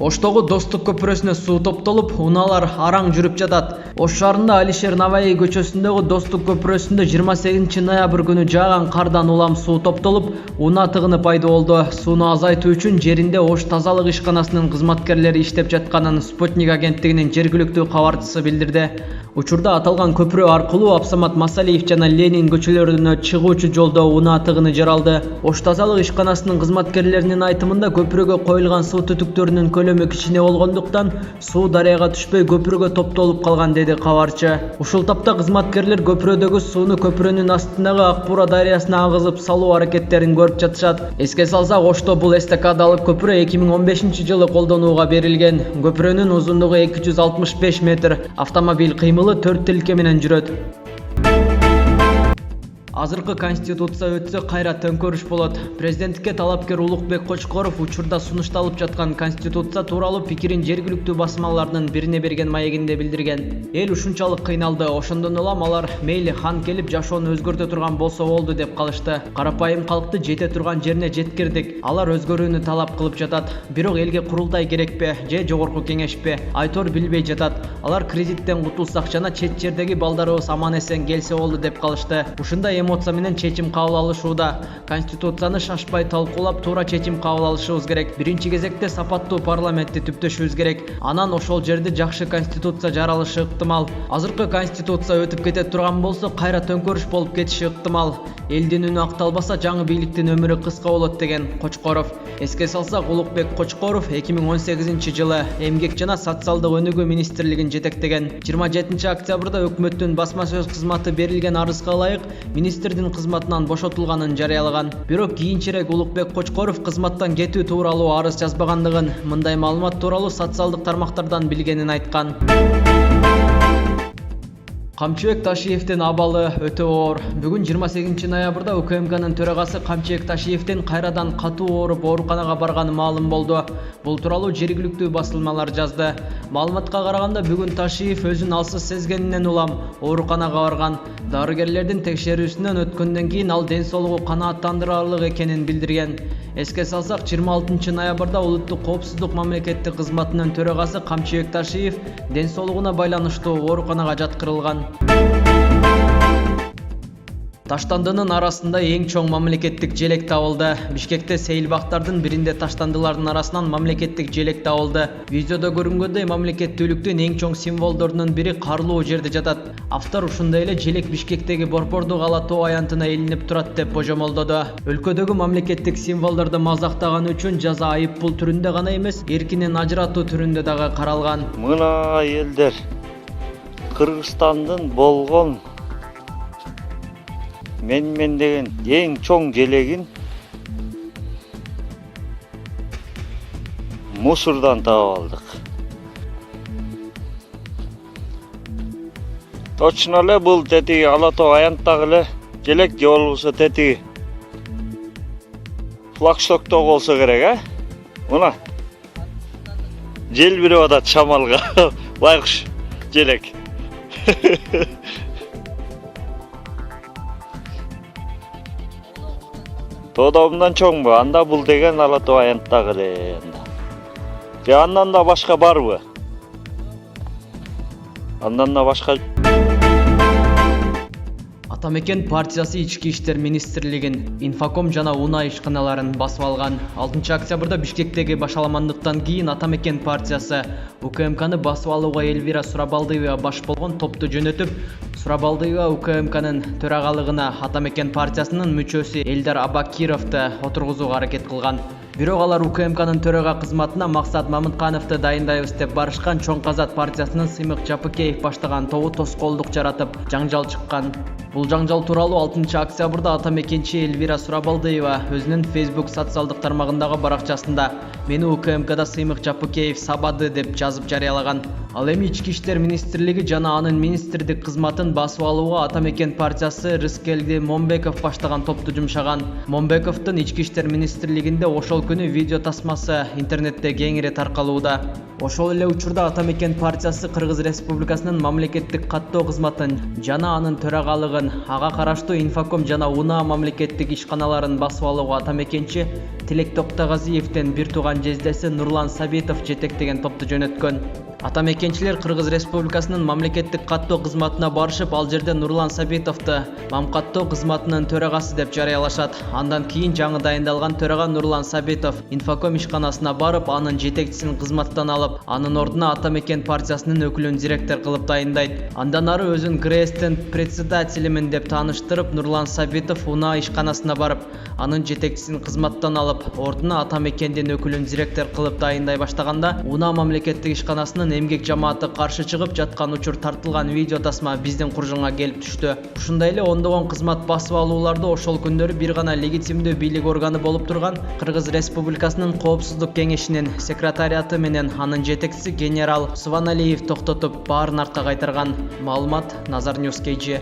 Оштогу Достук көпүрөсүнө суу топтолуп, унаалар араң жүрүп жатат. Ош шаарында Алишер Наваи көчөсүндөгү Достук көпүрөсүндө 28 ноябрь күнү жааган кардан улам суу топтолуп, унаа тыгыны пайда болду. Сууну азайтуу үчүн жеринде Ош тазалык ишканасынын кызматкерлери иштеп жатканын Спутник агенттигинин жергиликтүү кабарчысы билдирди. Учурда аталган көпүрө аркылуу Абсамат Масалиев жана Ленин көчөлөрүнө чыгуучу жолдо унаа тыгыны жаралды. Ош тазалык ишканасынын кызматкерлеринин айтымында көпүрөгө коюлган суу түтүктөрүнүн көлөмү кичине болгондуктан суу дарыяга түшпөй көпүрөгө топтолуп калган, деди кабарчы. Ушул тапта кызматкерлер көпүрөдөгү сууну көпүрөнүн астындагы Акбура дарыясына агызып салуу аракеттерин көрүп жатышат. Эске салсак, Ошто бул эстакадалык көпүрө 2015 жылы колдонууга берилген. Көпүрөнүн узундугу 265 метр, автомобиль кыймылы 4 тилке менен жүрөт. Азыркы конституция өтсө кайра төңкөрүш болот. Президенттикке талапкер Улукбек Кочкоров учурда сунушталып жаткан конституция тууралуу пикирин жергиликтүү басмалардын бирине берген маегинде билдирген. Эл ушунчалык кыйналды, ошондон улам алар мейли хан келип жашоону өзгөртө турган болсо болду деп калышты. Карапайым калкты жете турган жерине жеткирдик. Алар өзгөрүүнү талап кылып жатат. Бирок элге курултай керекпи же жогорку кеңешпи? Айтор билбей жатат. Алар кредиттен кутулсак жана чет жердеги балдарыбыз аман эсен келсе болду деп калышты. Ушундай эмоция менен чечим кабыл алышууда. Конституцияны шашпай талкуулап, туура чечим кабыл алышыбыз керек. Биринчи кезекте сапаттуу парламентти түптөшүбүз керек. Анан ошол жерде жакшы конституция жаралышы ыктымал. Азыркы конституция өтүп кете турган болсо, кайра төңкөрүш болуп кетиши ыктымал. Элдин үнү акталбаса, жаңы бийликтин өмүрү кыска болот, деген Кочкоров. Эске салсак, Улукбек Кочкоров 2018 жылы Эмгек жана социалдык өнүгүү министрлигин жетектеген. 27 октябрда өкмөттүн басма сөз кызматы берилген арызга ылайык министрдин кызматынан бошотулганын жарыялаган. Бирок кийинчерээк Улукбек Кочкоров кызматтан кетүү тууралуу арыз жазбагандыгын, мындай маалымат тууралуу социалдык тармактардан билгенин айткан. Камчыбек Ташиевдин абалы өтө оор. Бүгүн 28 ноябрда УКМКнын төрагасы Камчыбек Ташиевдин кайрадан катуу ооруп ооруканага барганы маалым болду. Бул тууралуу жергиликтүү басылмалар жазды. Маалыматка караганда, бүгүн Ташиев өзүн алсыз сезгенинен улам ооруканага барган. Дарыгерлердин текшерүүсүнөн өткөндөн кийин ал ден соолугу канааттандырарлык экенин билдирген. Эске салсак, 26 ноябрда Улуттук коопсуздук мамлекеттик кызматынын төрагасы Камчыбек Ташиев ден соолугуна байланыштуу ооруканага жаткырылган. Таштандынын арасында эң чоң мамлекеттик желек табылды. Бишкекте сейилбактардын биринде таштандылардын арасынан мамлекеттик желек табылды. Видеодо көрүнгөндөй, мамлекеттүүлүктүн эң чоң символдорунун бири карлуу жерде жатат. Автор ушундай эле желек Бишкектеги Борбордук Ала тоо аянтына илинип турат деп божомолдоду. Өлкөдөгү мамлекеттик символдорду мазактаганы үчүн жаза айыппул түрүндө гана эмес, эркинен ажыратуу түрүндө дагы каралган. Мына элдер Кыргызстандын болгон мен деген эң чоң желегин мусордан таап алдык. Точно эле бул тетиги Ала тоо аянттагы эле желек, же болбосо тетиги флагштокто болсо керек, Мына желбирип атат шамалга. Байкуш желек. Тоодо мындан чоңбу? Анда бул деген Ала тоо аянттагы эле. Же андан да башка барбы? Андан да башка. Атамекен партиясы Ички иштер министрлигин, Инфоком жана унаа ишканаларын басып алган. 6 октябрда Бишкектеги башаламандыктан кийин Атамекен партиясы УКМКны басып алууга Элвира Сурабалдиева баш болгон топту жөнөтүп, Сурабалдиева УКМКнын төрагалыгына Атамекен партиясынын мүчөсү Элдар Абакировду отургузууга аракет кылган. Бирок алар УКМКнын төрага кызматына Максат Мамыткановду дайындайбыз деп барышкан. Чоң Казат партиясынын Сыймык Жапыкеев баштаган тобу тоскоолдук жаратып, жаңжал чыккан. Бул жаңжал тууралуу 6 октябрда Атамекенчи Элвира Сурабалдиева өзүнүн Facebook социалдык тармагындагы баракчасында "Мени УКМКда Сыймык Жапыкеев сабады" деп жазып жарыялаган. Ал эми Ички иштер министрлиги жана анын министрдик кызматын басып алууга Атамекен партиясы Рыскелди Момбеков баштаган топту жумшаган. Момбековдун Ички иштер министрлигинде ошол күнү видео тасмасы интернетте кеңири таркалууда. Ошол эле учурда Атамекен партиясы Кыргыз Республикасынын мамлекеттик каттоо кызматын жана анын төрагалыгын, ага караштуу Инфоком жана УНА мамлекеттик ишканаларын басып алууга атамекенчи Тилек Токтогазиевдин бир тууган жездеси Нурлан Сабитов жетектеген топту жөнөткөн. Атамекенчилер Кыргыз Республикасынын мамлекеттик каттоо кызматына барышып, ал жерде Нурлан Сабитовду мамкаттоо кызматынын төрагасы деп жарыялашат. Андан кийин жаңы дайындалган төрага Нурлан Сабитов Инфоком ишканасына барып, анын жетекчисин кызматтан алып, анын ордуна Атамекен партиясынын өкүлүн директор кылып дайындайт. Андан ары өзүн ГРСтин председателимин деп тааныштырып, Нурлан Сабитов УНА ишканасына барып, анын жетекчисин кызматтан алып, ордуна Атамекендин өкүлүн директор кылып дайындай баштаганда, УНА мамлекеттик ишканасынын эмгек жамааты каршы чыгып жаткан учур тартылган видео тасма биздин куржунга келип түштү. Ушундай эле ондогон кызмат басып алууларды ошол күндөрү бир гана легитимдүү бийлик органы болуп турган Кыргыз Республикасынын Коопсуздук кеңешинин секретариаты менен анын жетекчиси генерал Суваналиев токтотуп, баарын артка кайтарган. Маалымат Назар Ньюс KG.